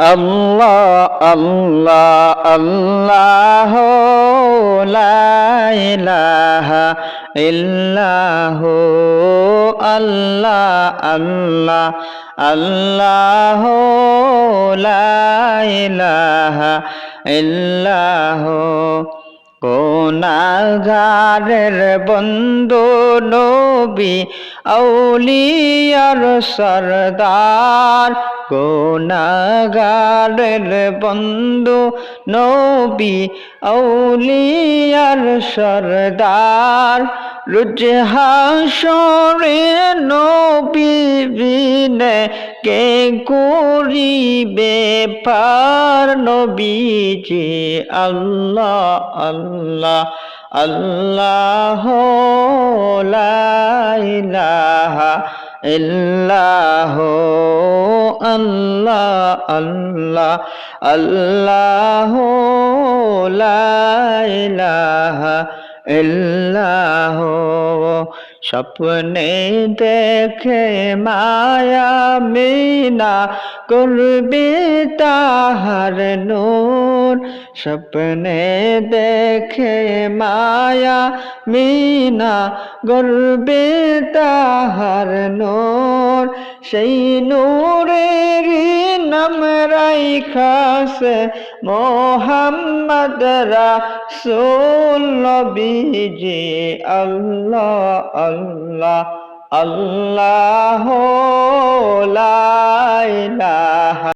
আল্লাহ আল্লাহ আল্লাহ লা ইলাহা ইল্লাহু আল্লাহ আল্লাহ আল্লাহ লা ইলাহা ইল্লাহু গুনাহগারের বন্ধু নবী আউলিয়ার সরদার গুনাহগারের বন্ধু নবী আউলিয়ার সরদার রোজ হাসরে নবী বিনে কে করিবে পার নবীজি আল্লাহ আল্লাহ আল্লাহ লা ইলাহা ইল্লাহু আল্লাহ আল্লাহ আল্লাহ লা ইলাহা ইল্লাহু স্বপ্নে দেখে মায়া মিনা করবে তাহার নূর স্বপ্নে দেখে মায়া মিনা গর্বে তাহার নূর সেই নূরের নাম রাইখাছে মোহাম্মদ রাসূল নবীজি আল্লাহ আল্লাহ আল্লাহ লা ইলাহা